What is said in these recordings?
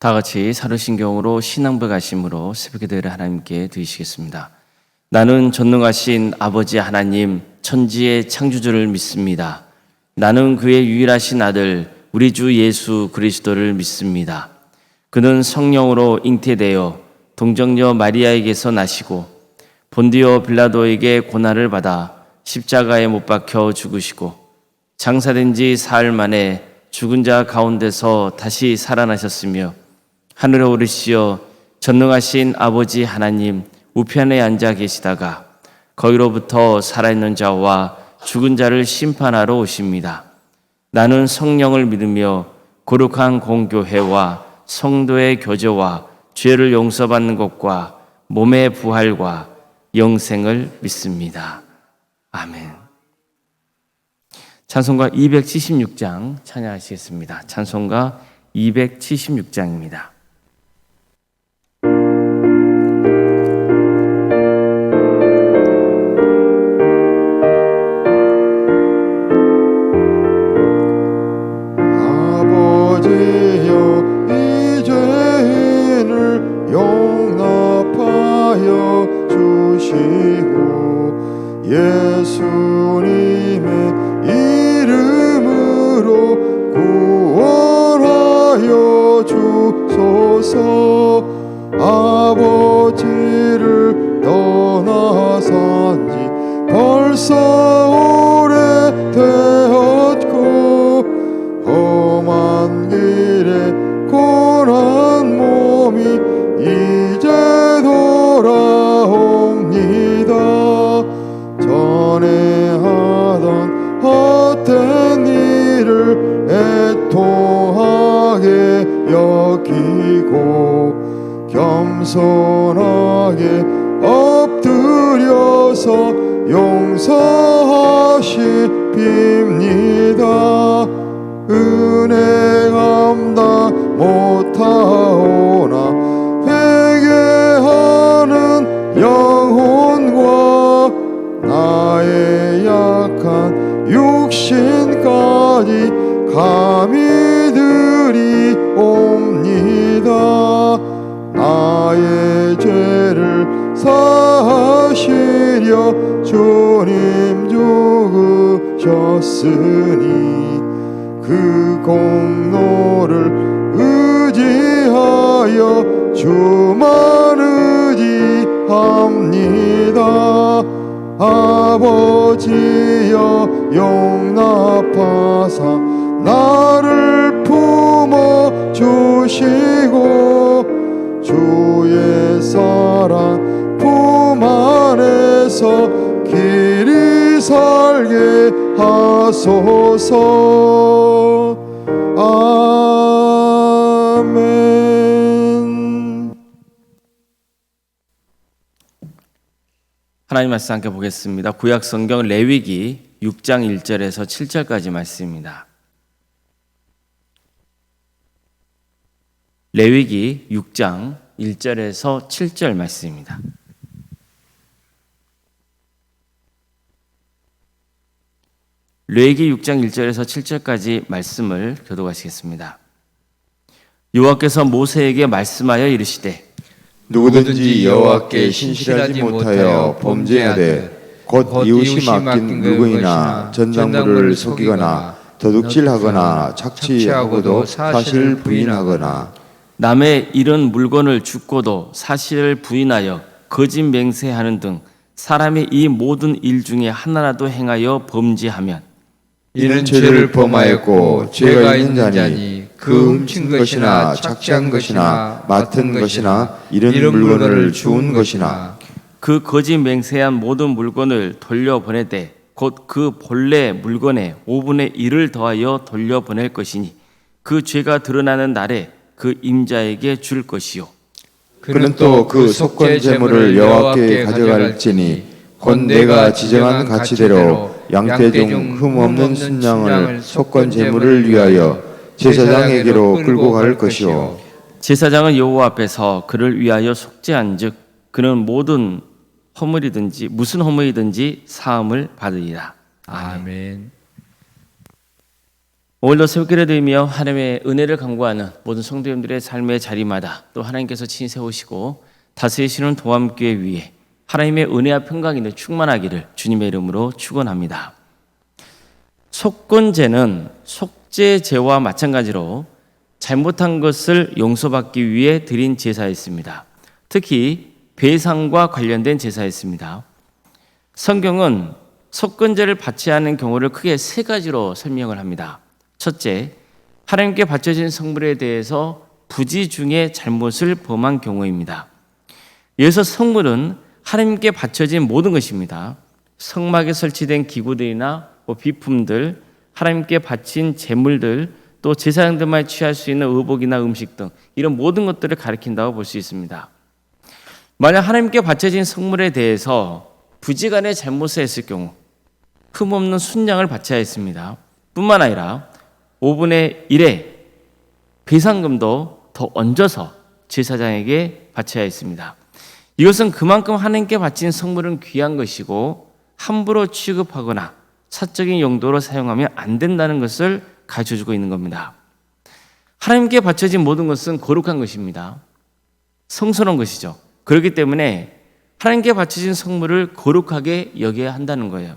다 같이 사도신경으로 신앙백가심으로 새벽기도를 하나님께 드리시겠습니다. 나는 전능하신 아버지 하나님 천지의 창조주를 믿습니다. 나는 그의 유일하신 아들 우리 주 예수 그리스도를 믿습니다. 그는 성령으로 잉태되어 동정녀 마리아에게서 나시고 본디오 빌라도에게 고난을 받아 십자가에 못 박혀 죽으시고 장사된 지 사흘 만에 죽은 자 가운데서 다시 살아나셨으며 하늘에 오르시어 전능하신 아버지 하나님 우편에 앉아 계시다가 거기로부터 살아있는 자와 죽은 자를 심판하러 오십니다. 나는 성령을 믿으며 거룩한 공교회와 성도의 교제와 죄를 용서받는 것과 몸의 부활과 영생을 믿습니다. 아멘. 찬송가 276장 찬양하시겠습니다. 찬송가 276장입니다. 예수님의 이름으로 구원하여 주소서. 아버지를 떠나산지 벌써 오래되었고 험한 길에 고난 몸이 이제 돌아옵니다. 전에 하던 헛된 일을 애통하게 여기고 겸손하게 엎드려서 용서하시옵니다. 은혜 감당 못하오나 회개하는 영혼과 나의 약한 육신까지 감히 드리옵니다. 나의 죄를 사하시려 주님 죽으셨으니 그 공로를 의지하여 주만 의지합니다. 아버지여 용납하사 나를 품어 주시고 주의 사랑 품 안에서 길이 살게 하소서. 아멘. 하나님 말씀 함께 보겠습니다. 구약 성경 레위기 6장 1절에서 7절까지 말씀입니다. 레위기 6장 1절에서 7절 말씀입니다. 레위기 6장 1절에서 7절까지 말씀을 교독하시겠습니다. 여호와께서 모세에게 말씀하여 이르시되 누구든지 여호와께 신실하지 못하여 범죄하되 곧 이웃이 맡긴 물건이나 전당물을 속이거나 도둑질하거나 착취하고도 사실 부인하거나 남의 잃은 물건을 줍고도 사실을 부인하여 거짓 맹세하는 등 사람이 이 모든 일 중에 하나라도 행하여 범죄하면 이는 죄를 범하였고 죄가 있는 자니 그 훔친 것이나 착취한 것이나 맡은 것이나 이런 물건을 주운 것이나 그 거짓 맹세한 모든 물건을 돌려보내되 곧 그 본래 물건의 5분의 1을 더하여 돌려보낼 것이니 그 죄가 드러나는 날에 그 임자에게 줄 것이요. 그는 또 그 속건 제물을 여호와께 가져갈지니 곧 내가 지정한 가치대로 양떼 중 흠 없는 순양을 속건 제물을 위하여 제사장에게로 끌고 갈 것이요. 제사장은 여호와 앞에서 그를 위하여 속죄한즉 그는 모든 허물이든지 무슨 허물이든지 사함을 받으리라. 아멘. 오늘도 새벽기를 드리며 하나님의 은혜를 간구하는 모든 성도님들의 삶의 자리마다 또 하나님께서 친히 세우시고 다스리시는 도함교회 위에 하나님의 은혜와 평강이 충만하기를 주님의 이름으로 축원합니다. 속건제는 속죄제와 마찬가지로 잘못한 것을 용서받기 위해 드린 제사였습니다. 특히 배상과 관련된 제사였습니다. 성경은 속건제를 바치지 않은 경우를 크게 세 가지로 설명을 합니다. 첫째, 하나님께 바쳐진 성물에 대해서 부지 중에 잘못을 범한 경우입니다. 여기서 성물은 하나님께 바쳐진 모든 것입니다. 성막에 설치된 기구들이나 비품들, 하나님께 바친 제물들, 또 제사장들만 취할 수 있는 의복이나 음식 등 이런 모든 것들을 가리킨다고 볼 수 있습니다. 만약 하나님께 바쳐진 성물에 대해서 부지간에 잘못을 했을 경우 흠없는 순양을 바쳐야 했습니다. 뿐만 아니라 5분의 1의 배상금도 더 얹어서 제사장에게 바쳐야 했습니다. 이것은 그만큼 하나님께 바친 성물은 귀한 것이고 함부로 취급하거나 사적인 용도로 사용하면 안 된다는 것을 가르쳐주고 있는 겁니다. 하나님께 바쳐진 모든 것은 거룩한 것입니다. 성스러운 것이죠. 그렇기 때문에 하나님께 바쳐진 성물을 거룩하게 여겨야 한다는 거예요.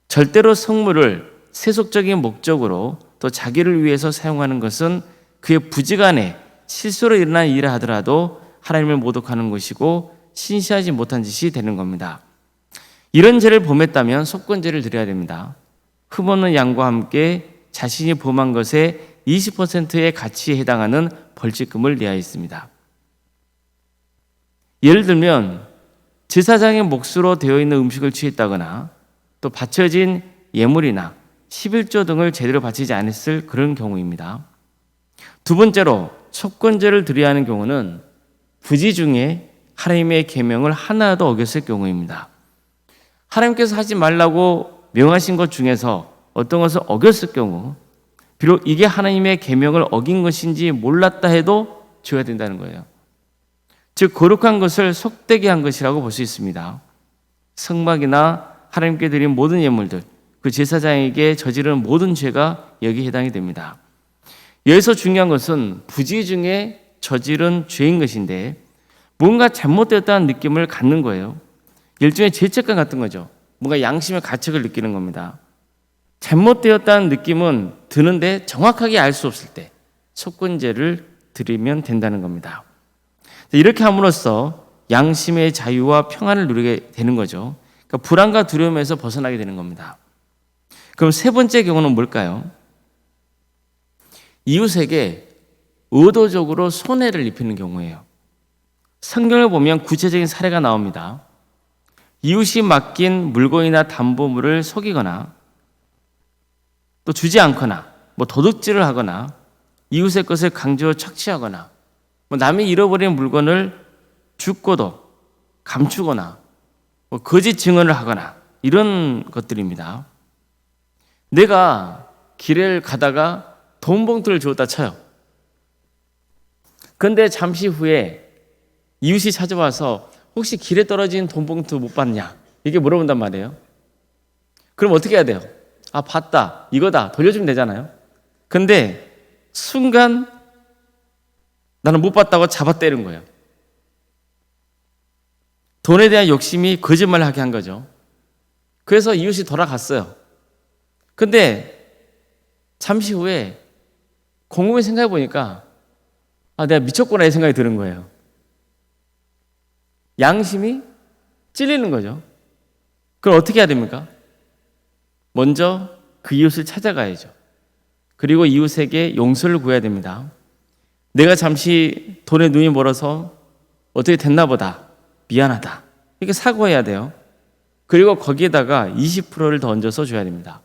절대로 성물을 세속적인 목적으로 또 자기를 위해서 사용하는 것은 그의 부지간에 실수로 일어난 일을 하더라도 하나님을 모독하는 것이고 신시하지 못한 짓이 되는 겁니다. 이런 죄를 범했다면 속건제를 드려야 됩니다. 흠없는 양과 함께 자신이 범한 것의 20%의 가치에 해당하는 벌칙금을 내야 했습니다. 예를 들면 제사장의 몫으로 되어 있는 음식을 취했다거나 또 바쳐진 예물이나 11조 등을 제대로 바치지 않았을 그런 경우입니다. 두 번째로 속건제를 드려야 하는 경우는 부지 중에 하나님의 계명을 하나도 어겼을 경우입니다. 하나님께서 하지 말라고 명하신 것 중에서 어떤 것을 어겼을 경우 비록 이게 하나님의 계명을 어긴 것인지 몰랐다 해도 줘야 된다는 거예요. 즉 거룩한 것을 속되게 한 것이라고 볼 수 있습니다. 성막이나 하나님께 드린 모든 예물들, 그 제사장에게 저지른 모든 죄가 여기에 해당이 됩니다. 여기서 중요한 것은 부지 중에 저지른 죄인 것인데 뭔가 잘못되었다는 느낌을 갖는 거예요. 일종의 죄책감 같은 거죠. 뭔가 양심의 가책을 느끼는 겁니다. 잘못되었다는 느낌은 드는데 정확하게 알 수 없을 때 속건제를 드리면 된다는 겁니다. 이렇게 함으로써 양심의 자유와 평안을 누리게 되는 거죠. 그러니까 불안과 두려움에서 벗어나게 되는 겁니다. 그럼 세 번째 경우는 뭘까요? 이웃에게 의도적으로 손해를 입히는 경우예요. 성경을 보면 구체적인 사례가 나옵니다. 이웃이 맡긴 물건이나 담보물을 속이거나 또 주지 않거나 도둑질을 하거나 이웃의 것을 강제로 착취하거나 남이 잃어버린 물건을 죽고도 감추거나 거짓 증언을 하거나 이런 것들입니다. 내가 길을 가다가 돈 봉투를 주었다 쳐요. 그런데 잠시 후에 이웃이 찾아와서 혹시 길에 떨어진 돈 봉투 못 봤냐? 이게 물어본단 말이에요. 그럼 어떻게 해야 돼요? 아, 봤다. 이거다. 돌려주면 되잖아요. 근데 순간 나는 못 봤다고 잡아떼는 거예요. 돈에 대한 욕심이 거짓말을 하게 한 거죠. 그래서 이웃이 돌아갔어요. 근데 잠시 후에 곰곰이 생각해 보니까 내가 미쳤구나 이 생각이 드는 거예요. 양심이 찔리는 거죠. 그럼 어떻게 해야 됩니까? 먼저 그 이웃을 찾아가야죠. 그리고 이웃에게 용서를 구해야 됩니다. 내가 잠시 돈에 눈이 멀어서 어떻게 됐나 보다. 미안하다. 이렇게 사과해야 돼요. 그리고 거기에다가 20%를 더 얹어서 줘야 됩니다.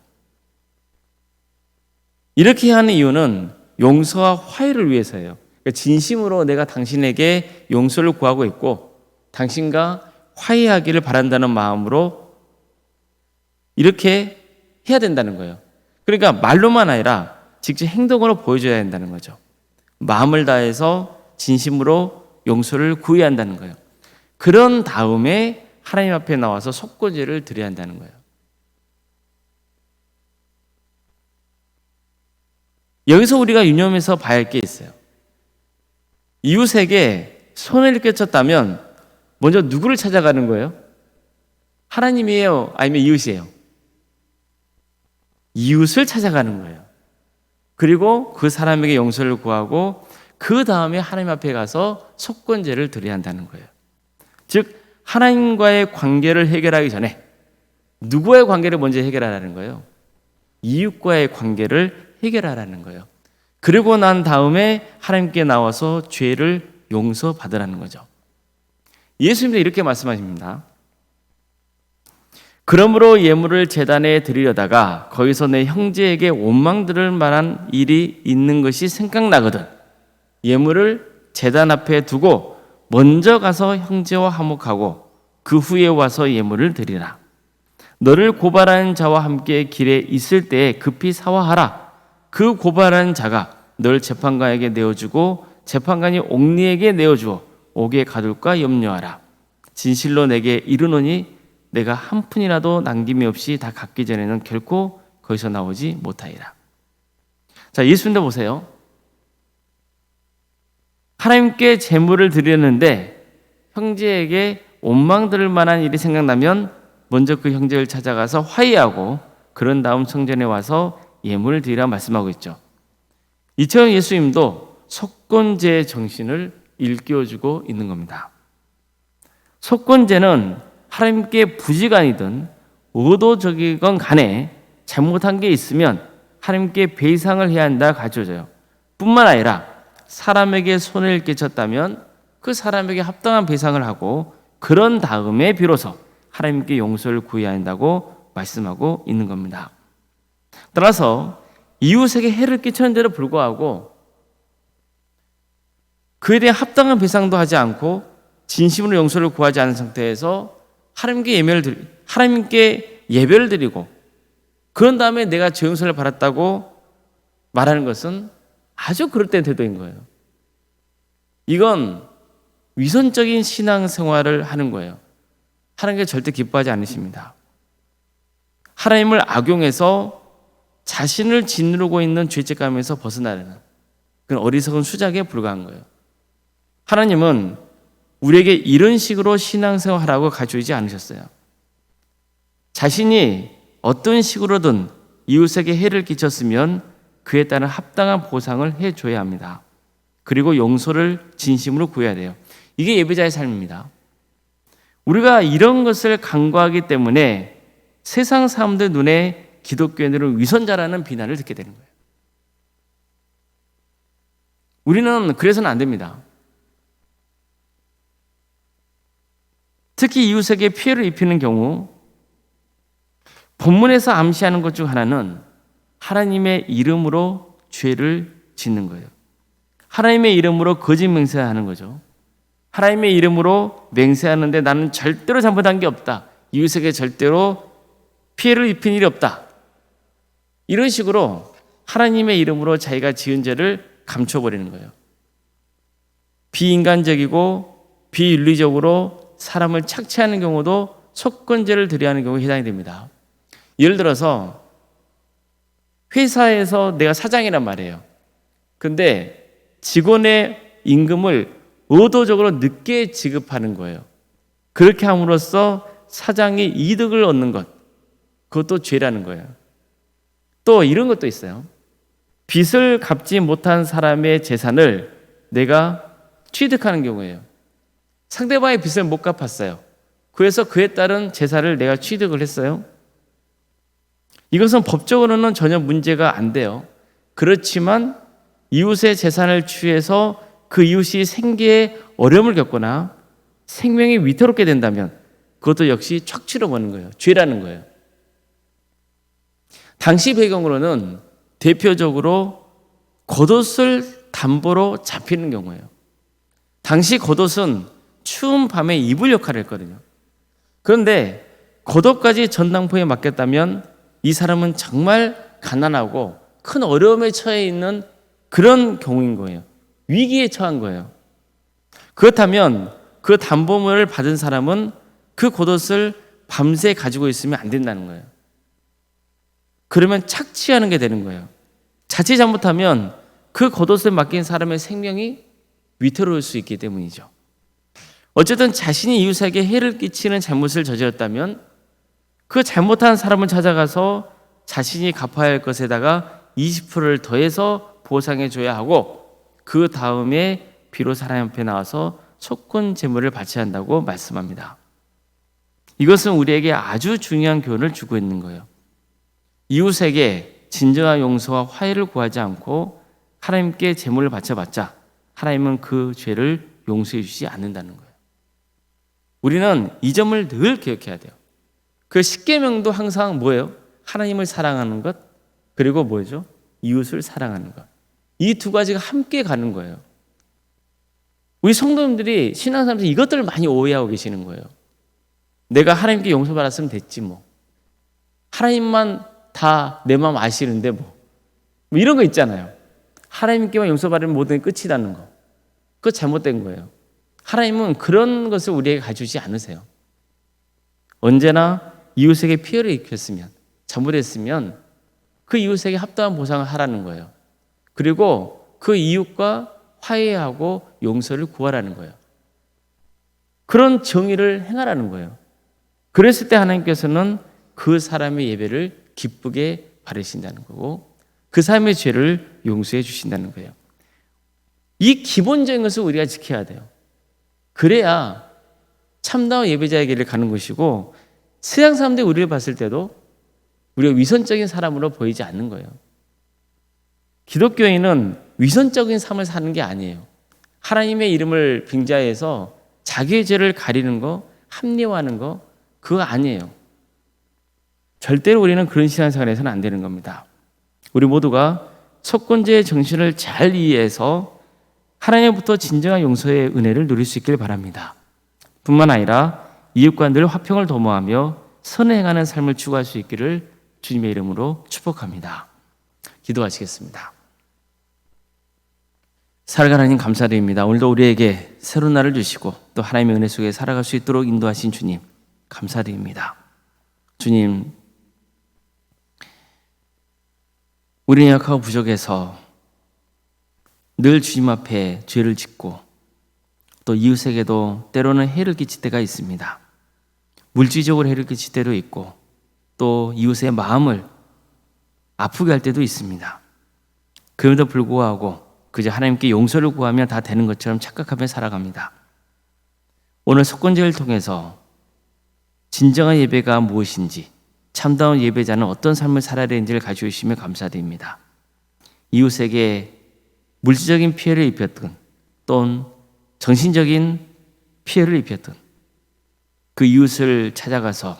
이렇게 하는 이유는 용서와 화해를 위해서예요. 그러니까 진심으로 내가 당신에게 용서를 구하고 있고 당신과 화해하기를 바란다는 마음으로 이렇게 해야 된다는 거예요. 그러니까 말로만 아니라 직접 행동으로 보여줘야 된다는 거죠. 마음을 다해서 진심으로 용서를 구해야 한다는 거예요. 그런 다음에 하나님 앞에 나와서 속건제를 드려야 한다는 거예요. 여기서 우리가 유념해서 봐야 할 게 있어요. 이웃에게 손해를 끼쳤다면 먼저 누구를 찾아가는 거예요? 하나님이에요? 아니면 이웃이에요? 이웃을 찾아가는 거예요. 그리고 그 사람에게 용서를 구하고 그 다음에 하나님 앞에 가서 속건제를 드려야 한다는 거예요. 즉 하나님과의 관계를 해결하기 전에 누구와의 관계를 먼저 해결하라는 거예요? 이웃과의 관계를 해결하라는 거예요. 그리고 난 다음에 하나님께 나와서 죄를 용서받으라는 거죠. 예수님도 이렇게 말씀하십니다. 그러므로 예물을 제단에 드리려다가 거기서 내 형제에게 원망 들을 만한 일이 있는 것이 생각나거든 예물을 제단 앞에 두고 먼저 가서 형제와 화목하고 그 후에 와서 예물을 드리라. 너를 고발하는 자와 함께 길에 있을 때에 급히 사화하라. 그 고발하는 자가 널 재판관에게 내어주고 재판관이 옥리에게 내어주어 옥에 가둘까 염려하라. 진실로 내게 이르노니 내가 한 푼이라도 남김이 없이 다 갚기 전에는 결코 거기서 나오지 못하리라. 자, 예수님도 보세요. 하나님께 제물을 드렸는데 형제에게 원망 들을 만한 일이 생각나면 먼저 그 형제를 찾아가서 화해하고 그런 다음 성전에 와서 예물을 드리라 말씀하고 있죠. 이처럼 예수님도 속건제의 정신을 일깨워주고 있는 겁니다. 속건제는 하나님께 부지간이든 의도적이건 간에 잘못한 게 있으면 하나님께 배상을 해야 한다 가르쳐져요. 뿐만 아니라 사람에게 손해를 끼쳤다면 그 사람에게 합당한 배상을 하고 그런 다음에 비로소 하나님께 용서를 구해야 한다고 말씀하고 있는 겁니다. 따라서 이웃에게 해를 끼쳤는데도 불구하고 그에 대한 합당한 배상도 하지 않고 진심으로 용서를 구하지 않은 상태에서 하나님께 예배를 드리고 그런 다음에 내가 죄 용서를 받았다고 말하는 것은 아주 그릇된 태도인 거예요. 이건 위선적인 신앙생활을 하는 거예요. 하나님께 절대 기뻐하지 않으십니다. 하나님을 악용해서 자신을 짓누르고 있는 죄책감에서 벗어나려는 그런 어리석은 수작에 불과한 거예요. 하나님은 우리에게 이런 식으로 신앙생활하라고 가르쳐주지 않으셨어요. 자신이 어떤 식으로든 이웃에게 해를 끼쳤으면 그에 따른 합당한 보상을 해줘야 합니다. 그리고 용서를 진심으로 구해야 돼요. 이게 예배자의 삶입니다. 우리가 이런 것을 간과하기 때문에 세상 사람들 눈에 기독교인들은 위선자라는 비난을 듣게 되는 거예요. 우리는 그래서는 안 됩니다. 특히 이웃에게 피해를 입히는 경우 본문에서 암시하는 것 중 하나는 하나님의 이름으로 죄를 짓는 거예요. 하나님의 이름으로 거짓 맹세하는 거죠. 하나님의 이름으로 맹세하는데 나는 절대로 잘못한 게 없다. 이웃에게 절대로 피해를 입힌 일이 없다. 이런 식으로 하나님의 이름으로 자기가 지은 죄를 감춰버리는 거예요. 비인간적이고 비윤리적으로 사람을 착취하는 경우도 속건제를 드려야 하는 경우에 해당이 됩니다. 예를 들어서 회사에서 내가 사장이란 말이에요. 근데 직원의 임금을 의도적으로 늦게 지급하는 거예요. 그렇게 함으로써 사장이 이득을 얻는 것, 그것도 죄라는 거예요. 또 이런 것도 있어요. 빚을 갚지 못한 사람의 재산을 내가 취득하는 경우예요. 상대방의 빚을 못 갚았어요. 그래서 그에 따른 재산을 내가 취득을 했어요. 이것은 법적으로는 전혀 문제가 안 돼요. 그렇지만 이웃의 재산을 취해서 그 이웃이 생계에 어려움을 겪거나 생명이 위태롭게 된다면 그것도 역시 착취로 보는 거예요. 죄라는 거예요. 당시 배경으로는 대표적으로 겉옷을 담보로 잡히는 경우예요. 당시 겉옷은 추운 밤에 이불 역할을 했거든요. 그런데 겉옷까지 전당포에 맡겼다면 이 사람은 정말 가난하고 큰 어려움에 처해 있는 그런 경우인 거예요. 위기에 처한 거예요. 그렇다면 그 담보물을 받은 사람은 그 겉옷을 밤새 가지고 있으면 안 된다는 거예요. 그러면 착취하는 게 되는 거예요. 자칫 잘못하면 그 겉옷을 맡긴 사람의 생명이 위태로울 수 있기 때문이죠. 어쨌든 자신이 이웃에게 해를 끼치는 잘못을 저질렀다면 그 잘못한 사람을 찾아가서 자신이 갚아야 할 것에다가 20%를 더해서 보상해 줘야 하고, 그 다음에 비로소 하나님 앞에 나와서 속건 제물을 바쳐야 한다고 말씀합니다. 이것은 우리에게 아주 중요한 교훈을 주고 있는 거예요. 이웃에게 진정한 용서와 화해를 구하지 않고 하나님께 제물을 바쳐봤자 하나님은 그 죄를 용서해 주시지 않는다는 거예요. 우리는 이 점을 늘 기억해야 돼요. 그 십계명도 항상 뭐예요? 하나님을 사랑하는 것, 그리고 뭐죠? 이웃을 사랑하는 것. 이 두 가지가 함께 가는 거예요. 우리 성도님들이 신앙생활에서 이것들을 많이 오해하고 계시는 거예요. 내가 하나님께 용서받았으면 됐지 뭐. 하나님만 다 내 마음 아시는데 뭐 이런 거 있잖아요. 하나님께만 용서받으면 모든 게 끝이라는 거. 그거 잘못된 거예요. 하나님은 그런 것을 우리에게 가주지 않으세요. 언제나 이웃에게 피해를 입혔으면, 잘못했으면 그 이웃에게 합당한 보상을 하라는 거예요. 그리고 그 이웃과 화해하고 용서를 구하라는 거예요. 그런 정의를 행하라는 거예요. 그랬을 때 하나님께서는 그 사람의 예배를 기쁘게 받으신다는 거고, 그 사람의 죄를 용서해 주신다는 거예요. 이 기본적인 것을 우리가 지켜야 돼요. 그래야 참다운 예배자의 길을 가는 것이고, 세상 사람들이 우리를 봤을 때도 우리가 위선적인 사람으로 보이지 않는 거예요. 기독교인은 위선적인 삶을 사는 게 아니에요. 하나님의 이름을 빙자해서 자기의 죄를 가리는 거, 합리화하는 거, 그거 아니에요. 절대로 우리는 그런 신앙생활을 해서는 안 되는 겁니다. 우리 모두가 속건제의 정신을 잘 이해해서 하나님부터 진정한 용서의 은혜를 누릴 수 있길 바랍니다. 뿐만 아니라 이웃과 늘 화평을 도모하며 선을 행하는 삶을 추구할 수 있기를 주님의 이름으로 축복합니다. 기도하시겠습니다. 살아가는 하나님 감사드립니다. 오늘도 우리에게 새로운 날을 주시고 또 하나님의 은혜 속에 살아갈 수 있도록 인도하신 주님 감사드립니다. 주님, 우리는 약하고 부족해서 늘 주님 앞에 죄를 짓고 또 이웃에게도 때로는 해를 끼칠 때가 있습니다. 물질적으로 해를 끼칠 때도 있고 또 이웃의 마음을 아프게 할 때도 있습니다. 그럼에도 불구하고 그저 하나님께 용서를 구하면 다 되는 것처럼 착각하며 살아갑니다. 오늘 속건제를 통해서 진정한 예배가 무엇인지, 참다운 예배자는 어떤 삶을 살아야 되는지를 가르쳐주시며 감사드립니다. 이웃에게 물질적인 피해를 입혔든 또는 정신적인 피해를 입혔든 그 이웃을 찾아가서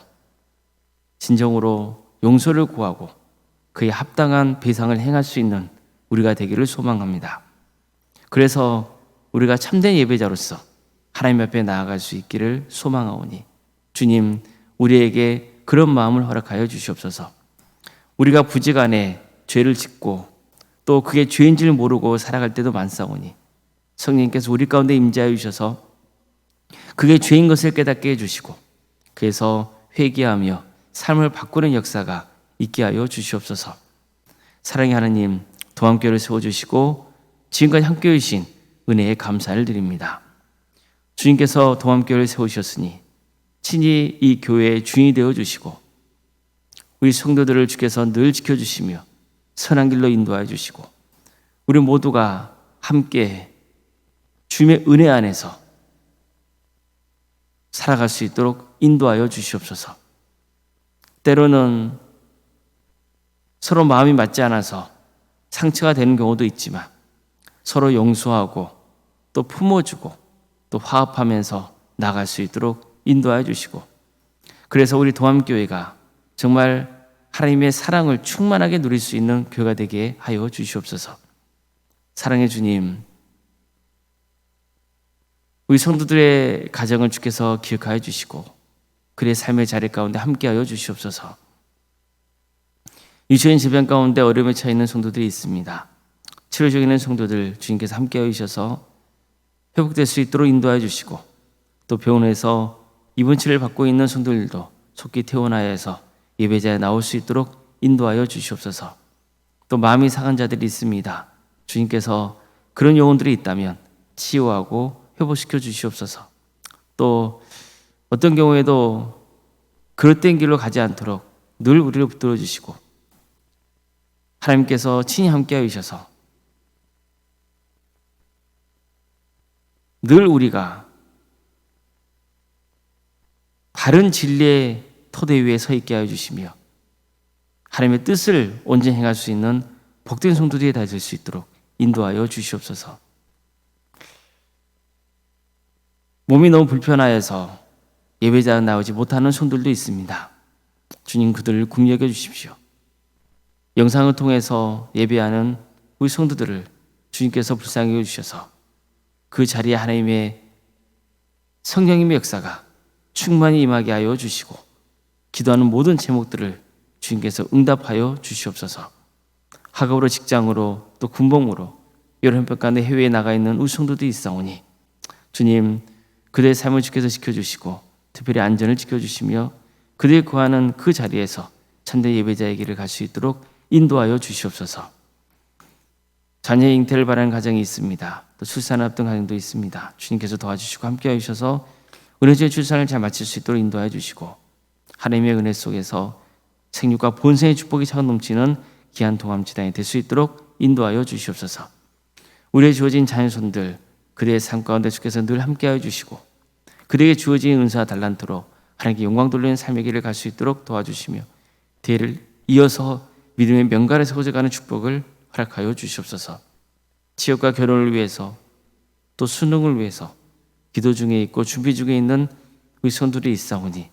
진정으로 용서를 구하고 그에 합당한 배상을 행할 수 있는 우리가 되기를 소망합니다. 그래서 우리가 참된 예배자로서 하나님 앞에 나아갈 수 있기를 소망하오니 주님, 우리에게 그런 마음을 허락하여 주시옵소서. 우리가 부지간에 죄를 짓고 또 그게 죄인 줄 모르고 살아갈 때도 많사오니 성령님께서 우리 가운데 임재하여 주셔서 그게 죄인 것을 깨닫게 해주시고 그래서 회개하며 삶을 바꾸는 역사가 있게 하여 주시옵소서. 사랑의 하나님, 도함교회를 세워주시고 지금까지 함께해 주신 은혜에 감사를 드립니다. 주님께서 도함교회를 세우셨으니 친히 이 교회의 주인이 되어주시고 우리 성도들을 주께서 늘 지켜주시며 선한 길로 인도하여 주시고 우리 모두가 함께 주님의 은혜 안에서 살아갈 수 있도록 인도하여 주시옵소서. 때로는 서로 마음이 맞지 않아서 상처가 되는 경우도 있지만 서로 용서하고 또 품어주고 또 화합하면서 나갈 수 있도록 인도하여 주시고 그래서 우리 도함교회가 정말 하나님의 사랑을 충만하게 누릴 수 있는 교회가 되게 하여 주시옵소서. 사랑의 주님, 우리 성도들의 가정을 주께서 기억하여 주시고 그의 삶의 자리 가운데 함께하여 주시옵소서. 유치원 질병 가운데 어려움에 처해 있는 성도들이 있습니다. 치료 중에 있는 성도들 주님께서 함께하여 주셔서 회복될 수 있도록 인도하여 주시고 또 병원에서 입원 치료를 받고 있는 성도들도 속히 퇴원하여서 예배자에 나올 수 있도록 인도하여 주시옵소서. 또 마음이 상한 자들이 있습니다. 주님께서 그런 영혼들이 있다면 치유하고 회복시켜 주시옵소서. 또 어떤 경우에도 그릇된 길로 가지 않도록 늘 우리를 붙들어 주시고 하나님께서 친히 함께하여 주셔서 늘 우리가 바른 진리의 토대 위에 서 있게 하여 주시며 하나님의 뜻을 온전히 행할 수 있는 복된 성도들이 다 될 수 있도록 인도하여 주시옵소서. 몸이 너무 불편하여서 예배자 나오지 못하는 성도들도 있습니다. 주님 그들을 긍휼히 여겨 주십시오. 영상을 통해서 예배하는 우리 성도들을 주님께서 불쌍히 여겨 주셔서 그 자리에 하나님의 성령님의 역사가 충만히 임하게 하여 주시고 기도하는 모든 제목들을 주님께서 응답하여 주시옵소서. 학업으로 직장으로 또 군복무로 여러 형편 가운데 해외에 나가 있는 우리 성도들이 있사오니 주님 그들의 삶을 주께서 지켜주시고 특별히 안전을 지켜주시며 그들이 구하는 그 자리에서 참된 예배자의 길을 갈 수 있도록 인도하여 주시옵소서. 자녀의 잉태를 바라는 가정이 있습니다. 또 출산을 앞둔 가정도 있습니다. 주님께서 도와주시고 함께하여 주셔서 은혜주의 출산을 잘 마칠 수 있도록 인도하여 주시고 하나님의 은혜 속에서 생육과 본생의 축복이 차고 넘치는 귀한 동암지단이 될 수 있도록 인도하여 주시옵소서. 우리의 주어진 자녀손들 그들의 삶 가운데 주께서 늘 함께하여 주시고 그들에게 주어진 은사와 달란트로 하나님께 영광 돌리는 삶의 길을 갈 수 있도록 도와주시며 대를 이어서 믿음의 명가를 세워져가는 축복을 허락하여 주시옵소서. 취업과 결혼을 위해서 또 수능을 위해서 기도 중에 있고 준비 중에 있는 우리 성도들이 있사오니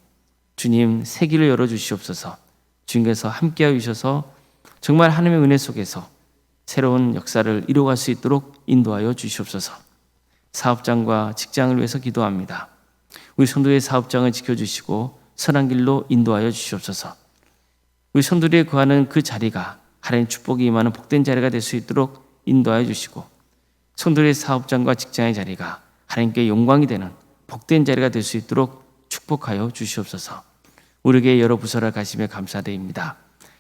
주님 새 길을 열어주시옵소서. 주님께서 함께하여 주셔서 정말 하나님의 은혜 속에서 새로운 역사를 이루어갈 수 있도록 인도하여 주시옵소서. 사업장과 직장을 위해서 기도합니다. 우리 성도의 사업장을 지켜주시고 선한 길로 인도하여 주시옵소서. 우리 성도들이 구하는 그 자리가 하나님의 축복이 임하는 복된 자리가 될 수 있도록 인도하여 주시고 성도의 사업장과 직장의 자리가 하나님께 영광이 되는 복된 자리가 될 수 있도록 축복하여 주시옵소서. 우리에게 여러 부서를 가시며 감사드립니다.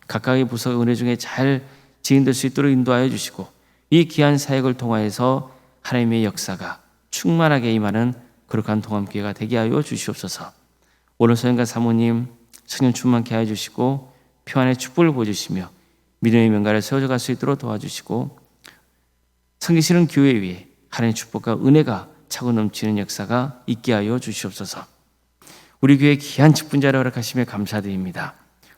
각각의 부서가 은혜 중에 잘 진행될 수 있도록 인도하여 주시고 이 귀한 사역을 통하여서 하나님의 역사가 충만하게 임하는 거룩한 동암기회가 되게 하여 주시옵소서. 오늘 소영과 사모님 성령 충만케 하여 주시고 평안의 축복을 보여주시며 믿음의 명가를 세워져 갈 수 있도록 도와주시고 섬기시는 교회 위에 하나님의 축복과 은혜가 차고 넘치는 역사가 있게 하여 주시옵소서. 우리 교회 귀한 직분자를 허락하시며 감사드립니다.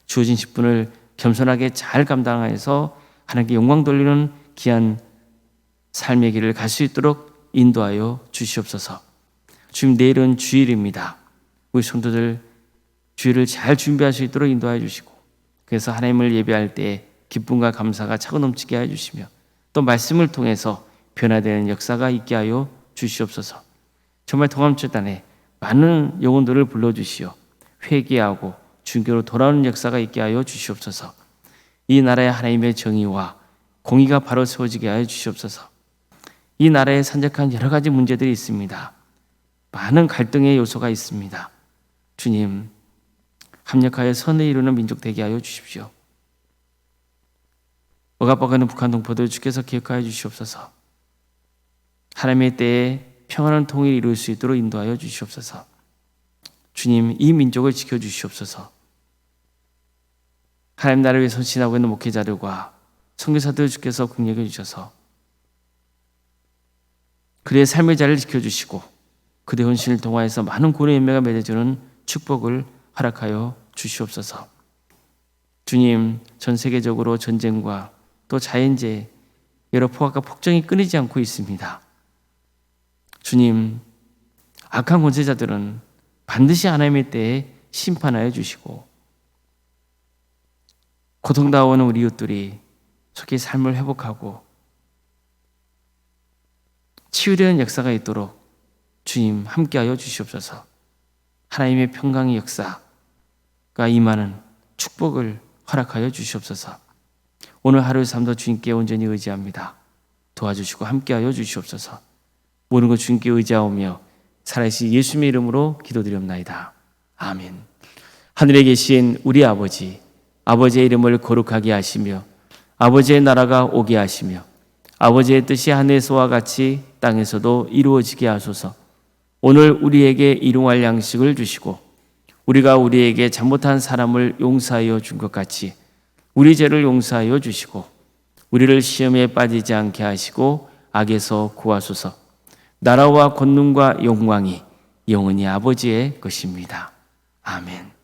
주어진 직분을 겸손하게 잘 감당하여서 하나님께 영광 돌리는 귀한 삶의 길을 갈 수 있도록 인도하여 주시옵소서. 주님 내일은 주일입니다. 우리 성도들 주일을 잘 준비할 수 있도록 인도하여 주시고 그래서 하나님을 예배할 때 기쁨과 감사가 차고 넘치게 하여 주시며 또 말씀을 통해서 변화되는 역사가 있게 하여 주시옵소서. 정말 동암철단에 많은 영혼들을 불러주시어 회개하고 주님께로 돌아오는 역사가 있게 하여 주시옵소서. 이 나라의 하나님의 정의와 공의가 바로 세워지게 하여 주시옵소서. 이 나라에 산적한 여러 가지 문제들이 있습니다. 많은 갈등의 요소가 있습니다. 주님 합력하여 선을 이루는 민족 되게 하여 주십시오. 억압받는 북한 동포들 주께서 기억하여 주시옵소서. 하나님의 때에 평안한 통일을 이룰 수 있도록 인도하여 주시옵소서. 주님 이 민족을 지켜주시옵소서. 하나님 나라를 위해 헌신하고 있는 목회자들과 선교사들 주께서 긍휼히 주셔서 그들의 삶의 자리를 지켜주시고 그들의 헌신을 통하여서 많은 구원의 열매가 맺어주는 축복을 허락하여 주시옵소서. 주님 전 세계적으로 전쟁과 또 자연재해 여러 포악과 폭정이 끊이지 않고 있습니다. 주님 악한 권세자들은 반드시 하나님의 때에 심판하여 주시고 고통당하는 우리 이웃들이 속히 삶을 회복하고 치유되는 역사가 있도록 주님 함께하여 주시옵소서. 하나님의 평강의 역사가 임하는 축복을 허락하여 주시옵소서. 오늘 하루의 삶도 주님께 온전히 의지합니다. 도와주시고 함께하여 주시옵소서. 모든 것 주님께 의지하오며 살아계신 예수님의 이름으로 기도드리옵나이다. 아멘. 하늘에 계신 우리 아버지, 아버지의 이름을 거룩하게 하시며 아버지의 나라가 오게 하시며 아버지의 뜻이 하늘에서와 같이 땅에서도 이루어지게 하소서. 오늘 우리에게 일용할 양식을 주시고 우리가 우리에게 잘못한 사람을 용서하여 준 것 같이 우리 죄를 용서하여 주시고 우리를 시험에 빠지지 않게 하시고 악에서 구하소서. 나라와 권능과 영광이 영원히 아버지의 것입니다. 아멘.